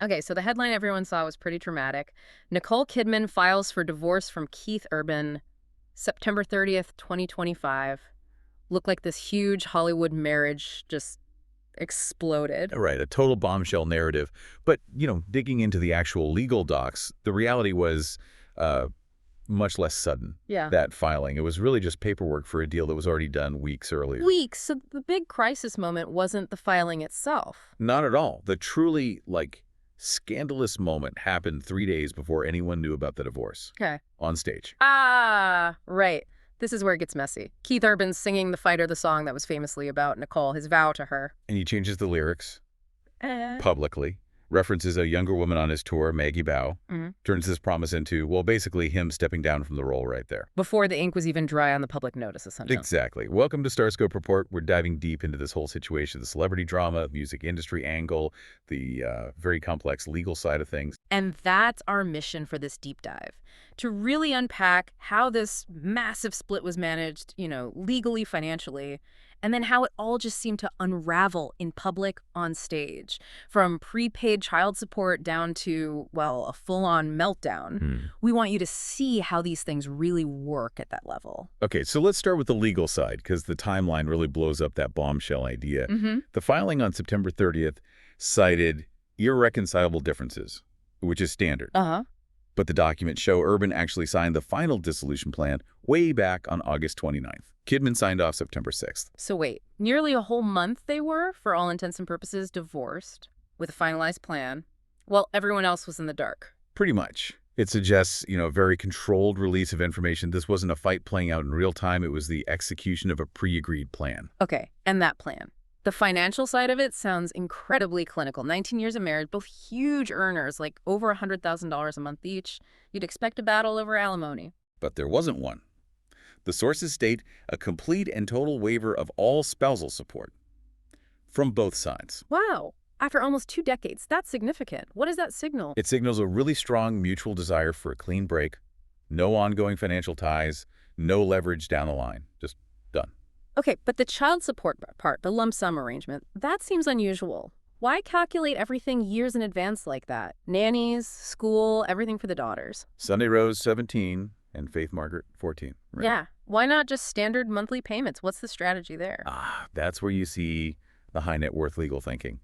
Okay, so the headline everyone saw was pretty dramatic. Nicole Kidman files for divorce from Keith Urban, September 30th, 2025. Looked like this huge Hollywood marriage just exploded. Right, a total bombshell narrative. But, digging into the actual legal docs, the reality was uh, much less sudden, Yeah. that filing. It was really just paperwork for a deal that was already done weeks earlier. Weeks. So the big crisis moment wasn't the filing itself. Not at all. The truly, scandalous moment happened 3 days before anyone knew about the divorce. Okay. On stage. Ah, right. This is where it gets messy. Keith Urban's singing the fighter, the song that was famously about Nicole, his vow to her. And he changes the lyrics Eh. publicly, references a younger woman on his tour, Maggie Baugh, Mhm. turns this promise into, well, basically him stepping down from the role right there. Before the ink was even dry on the public notice, essentially. Exactly. Welcome to Starscope Report. We're diving deep into this whole situation, the celebrity drama, music industry angle, the very complex legal side of things. And that's our mission for this deep dive, to really unpack how this massive split was managed, legally, financially, and then how it all just seemed to unravel in public on stage, from prepaid child support down to, well, a full-on meltdown. We want you to see how these things really work at that level. Okay, so let's start with the legal side, because the timeline really blows up that bombshell idea. The filing on September 30th cited irreconcilable differences, which is standard. Uh-huh. But the documents show Urban actually signed the final dissolution plan way back on August 29th. Kidman signed off September 6th. So wait, nearly a whole month they were, for all intents and purposes, divorced, with a finalized plan, while everyone else was in the dark. Pretty much. It suggests, a very controlled release of information. This wasn't a fight playing out in real time. It was the execution of a pre-agreed plan. Okay, and that plan. The financial side of it sounds incredibly clinical. 19 years of marriage, both huge earners, like over $100,000 a month each. You'd expect a battle over alimony. But there wasn't one. The sources state a complete and total waiver of all spousal support from both sides. Wow. After almost 2 decades, that's significant. What does that signal? It signals a really strong mutual desire for a clean break, no ongoing financial ties, no leverage down the line. Just done. Okay, but the child support part, the lump sum arrangement, that seems unusual. Why calculate everything years in advance like that? Nannies, school, everything for the daughters. Sunday Rose, 17, and Faith Margaret, 14. Right? Yeah. Why not just standard monthly payments? What's the strategy there? That's where you see the high net worth legal thinking.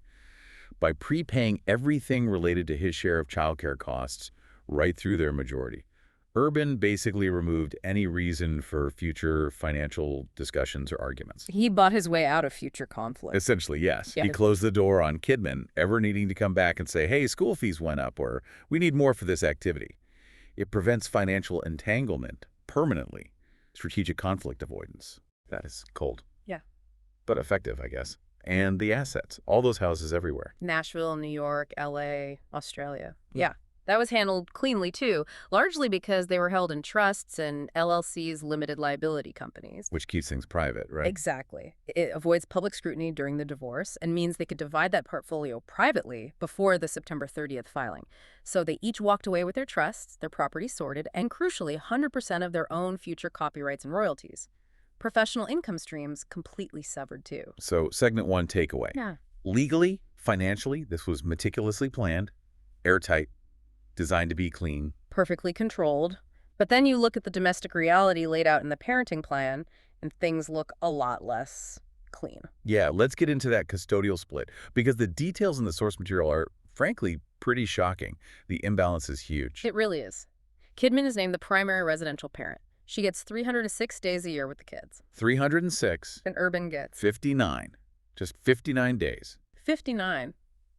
By prepaying everything related to his share of childcare costs right through their majority, Urban basically removed any reason for future financial discussions or arguments. He bought his way out of future conflict. Essentially, yes. Yeah. He closed the door on Kidman ever needing to come back and say, hey, school fees went up, or we need more for this activity. It prevents financial entanglement permanently. Strategic conflict avoidance. That is cold. Yeah. But effective, I guess. And the assets. All those houses everywhere. Nashville, New York, LA, Australia. Yeah. That was handled cleanly, too, largely because they were held in trusts and LLCs, limited liability companies. Which keeps things private, right? Exactly. It avoids public scrutiny during the divorce and means they could divide that portfolio privately before the September 30th filing. So they each walked away with their trusts, their property sorted, and crucially, 100% of their own future copyrights and royalties. Professional income streams completely severed, too. So segment 1 takeaway. Yeah. Legally, financially, this was meticulously planned, airtight, designed to be clean. Perfectly controlled. But then you look at the domestic reality laid out in the parenting plan, and things look a lot less clean. Yeah, let's get into that custodial split, because the details in the source material are, frankly, pretty shocking. The imbalance is huge. It really is. Kidman is named the primary residential parent. She gets 306 days a year with the kids. 306. And Urban gets 59. Just 59 days. 59.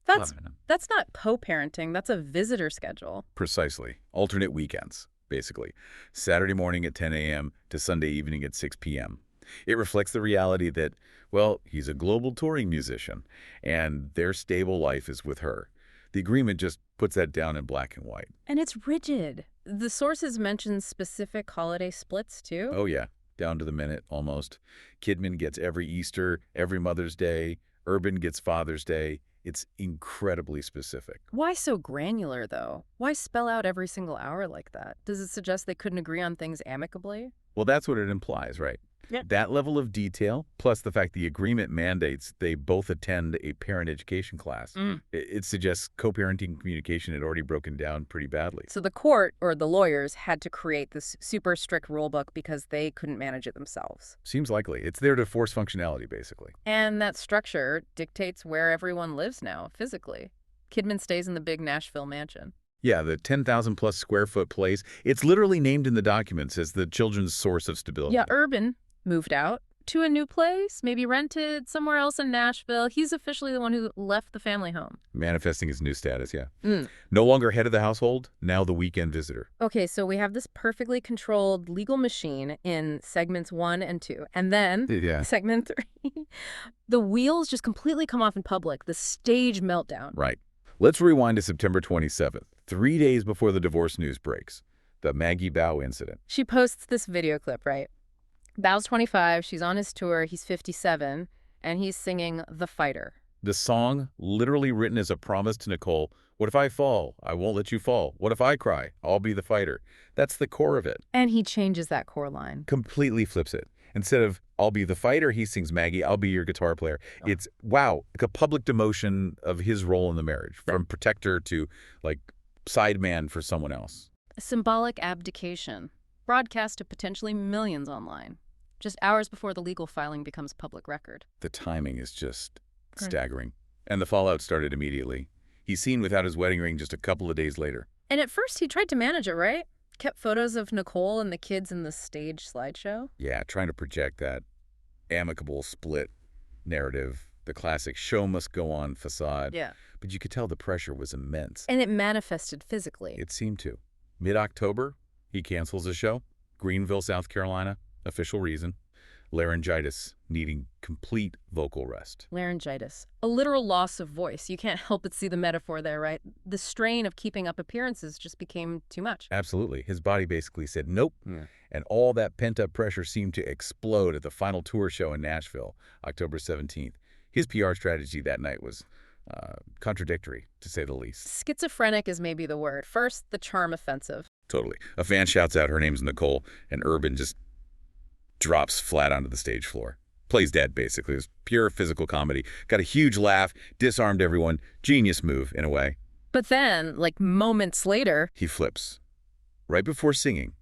That's not co-parenting. That's a visitor schedule. Precisely. Alternate weekends, basically. Saturday morning at 10 a.m. to Sunday evening at 6 p.m. It reflects the reality that, well, he's a global touring musician, and their stable life is with her. The agreement just puts that down in black and white. And it's rigid. The sources mention specific holiday splits, too. Oh, yeah. Down to the minute, almost. Kidman gets every Easter, every Mother's Day. Urban gets Father's Day. It's incredibly specific. Why so granular, though? Why spell out every single hour like that? Does it suggest they couldn't agree on things amicably? Well, that's what it implies, right? Yeah. That level of detail, plus the fact the agreement mandates they both attend a parent education class, it suggests co-parenting communication had already broken down pretty badly. So the court, or the lawyers, had to create this super strict rule book because they couldn't manage it themselves. Seems likely. It's there to force functionality, basically. And that structure dictates where everyone lives now, physically. Kidman stays in the big Nashville mansion. Yeah, the 10,000-plus square foot place, it's literally named in the documents as the children's source of stability. Yeah, Urban moved out to a new place, maybe rented somewhere else in Nashville. He's officially the one who left the family home. Manifesting his new status, yeah. No longer head of the household, now the weekend visitor. Okay, so we have this perfectly controlled legal machine in segments 1 and 2. And then segment 3, the wheels just completely come off in public, the stage meltdown. Right. Let's rewind to September 27th, 3 days before the divorce news breaks, the Maggie Baugh incident. She posts this video clip, right? Baugh's 25, she's on his tour, he's 57, and he's singing The Fighter. The song, literally written as a promise to Nicole, what if I fall? I won't let you fall. What if I cry? I'll be the fighter. That's the core of it. And he changes that core line. Completely flips it. Instead of, I'll be the fighter, he sings, Maggie, I'll be your guitar player. Oh. It's, wow, like a public demotion of his role in the marriage, from protector to, like, sideman for someone else. A symbolic abdication, broadcast to potentially millions online, just hours before the legal filing becomes public record. The timing is just staggering. And the fallout started immediately. He's seen without his wedding ring just a couple of days later. And at first he tried to manage it, right? Kept photos of Nicole and the kids in the stage slideshow. Yeah, trying to project that amicable split narrative, the classic show must go on facade. Yeah. But you could tell the pressure was immense. And it manifested physically. It seemed to. Mid-October, he cancels the show. Greenville, South Carolina. Official reason. Laryngitis, needing complete vocal rest. Laryngitis. A literal loss of voice. You can't help but see the metaphor there, right? The strain of keeping up appearances just became too much. Absolutely. His body basically said nope. Yeah. And all that pent-up pressure seemed to explode at the final tour show in Nashville, October 17th. His PR strategy that night was contradictory, to say the least. Schizophrenic is maybe the word. First, the charm offensive. Totally. A fan shouts out her name's Nicole, and Urban just drops flat onto the stage floor. Plays dead, basically. It was pure physical comedy. Got a huge laugh, disarmed everyone. Genius move, in a way. But then, like moments later, he flips. Right before singing,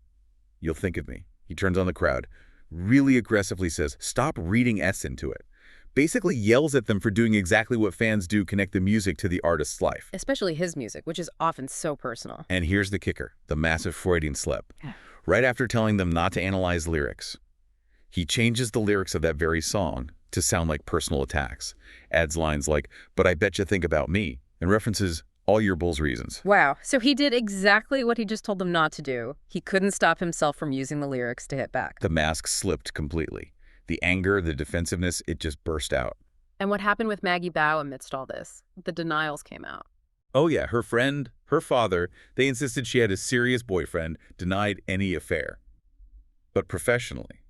you'll think of me. He turns on the crowd, really aggressively says, stop reading S into it. Basically yells at them for doing exactly what fans do, connect the music to the artist's life. Especially his music, which is often so personal. And here's the kicker, the massive Freudian slip. Right after telling them not to analyze lyrics, he changes the lyrics of that very song to sound like personal attacks. Adds lines like, but I bet you think about me, and references all your bull's reasons. Wow. So he did exactly what he just told them not to do. He couldn't stop himself from using the lyrics to hit back. The mask slipped completely. The anger, the defensiveness, it just burst out. And what happened with Maggie Baugh amidst all this? The denials came out. Oh yeah, her friend, her father, they insisted she had a serious boyfriend, denied any affair. But professionally.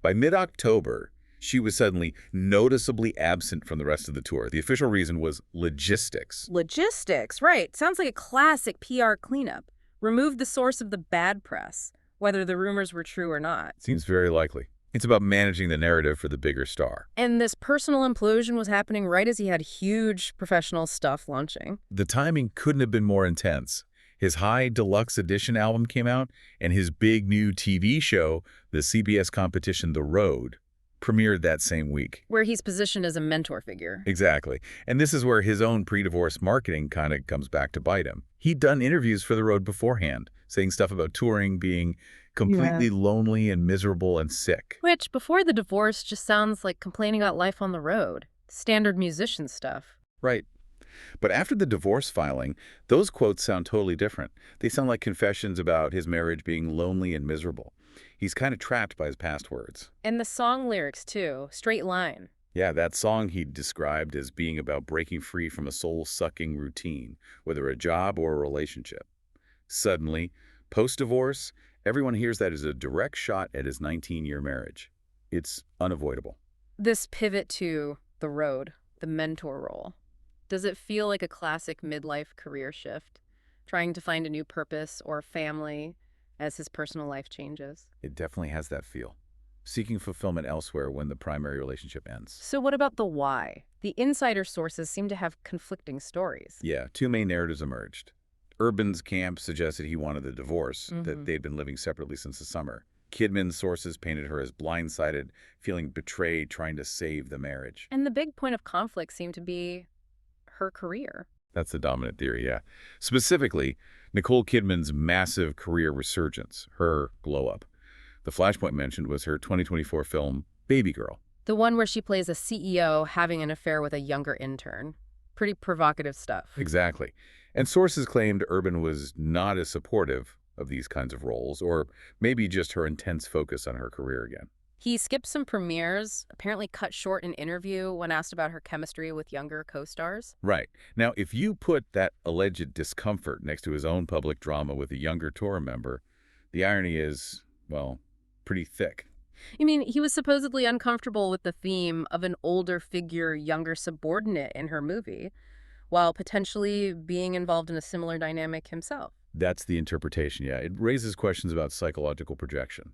By mid-October, she was suddenly noticeably absent from the rest of the tour. The official reason was logistics. Logistics, right. Sounds like a classic PR cleanup. Remove the source of the bad press, whether the rumors were true or not. Seems very likely. It's about managing the narrative for the bigger star. And this personal implosion was happening right as he had huge professional stuff launching. The timing couldn't have been more intense. His high Deluxe Edition album came out, and his big new TV show, the CBS competition The Road, premiered that same week. Where he's positioned as a mentor figure. Exactly. And this is where his own pre-divorce marketing kind of comes back to bite him. He'd done interviews for The Road beforehand, saying stuff about touring, being completely lonely and miserable and sick. Which, before the divorce, just sounds like complaining about life on the road. Standard musician stuff. Right. But after the divorce filing, those quotes sound totally different. They sound like confessions about his marriage being lonely and miserable. He's kind of trapped by his past words. And the song lyrics, too. Straight line. Yeah, that song he described as being about breaking free from a soul-sucking routine, whether a job or a relationship. Suddenly, post-divorce, everyone hears that as a direct shot at his 19-year marriage. It's unavoidable. This pivot to the road, the mentor role. Does it feel like a classic midlife career shift, trying to find a new purpose or family as his personal life changes? It definitely has that feel. seeking fulfillment elsewhere when the primary relationship ends. So what about the why? The insider sources seem to have conflicting stories. Yeah, two main narratives emerged. Urban's camp suggested he wanted a divorce, that they'd been living separately since the summer. Kidman's sources painted her as blindsided, feeling betrayed, trying to save the marriage. And the big point of conflict seemed to be her career. That's the dominant theory, yeah. Specifically, Nicole Kidman's massive career resurgence, her glow-up. The flashpoint mentioned was her 2024 film, Baby Girl. The one where she plays a CEO having an affair with a younger intern. Pretty provocative stuff. Exactly. And sources claimed Urban was not as supportive of these kinds of roles, or maybe just her intense focus on her career again. He skipped some premieres, apparently cut short an interview when asked about her chemistry with younger co-stars. Right. Now, if you put that alleged discomfort next to his own public drama with a younger tour member, the irony is, well, pretty thick. I mean, he was supposedly uncomfortable with the theme of an older figure, younger subordinate in her movie, while potentially being involved in a similar dynamic himself. That's the interpretation, yeah. It raises questions about psychological projection.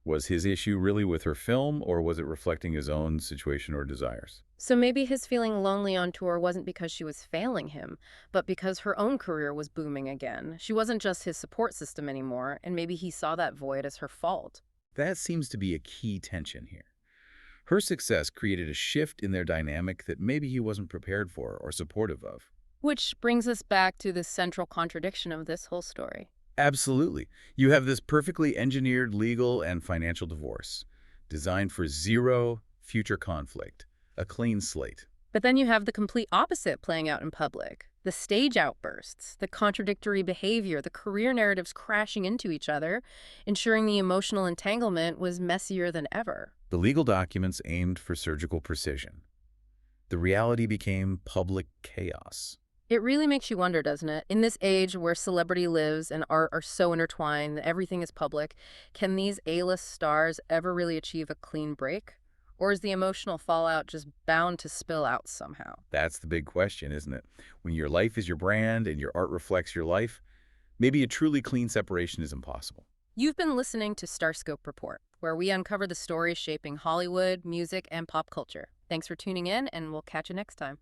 Was his issue really with her film, or was it reflecting his own situation or desires? So maybe his feeling lonely on tour wasn't because she was failing him, but because her own career was booming again. She wasn't just his support system anymore, and maybe he saw that void as her fault. That seems to be a key tension here. Her success created a shift in their dynamic that maybe he wasn't prepared for or supportive of. Which brings us back to the central contradiction of this whole story. Absolutely. You have this perfectly engineered legal and financial divorce, designed for zero future conflict, a clean slate. But then you have the complete opposite playing out in public. The stage outbursts, the contradictory behavior, the career narratives crashing into each other, ensuring the emotional entanglement was messier than ever. The legal documents aimed for surgical precision. The reality became public chaos. It really makes you wonder, doesn't it? In this age where celebrity lives and art are so intertwined that everything is public, can these A-list stars ever really achieve a clean break? Or is the emotional fallout just bound to spill out somehow? That's the big question, isn't it? When your life is your brand and your art reflects your life, maybe a truly clean separation is impossible. You've been listening to Starscope Report, where we uncover the stories shaping Hollywood, music, and pop culture. Thanks for tuning in, and we'll catch you next time.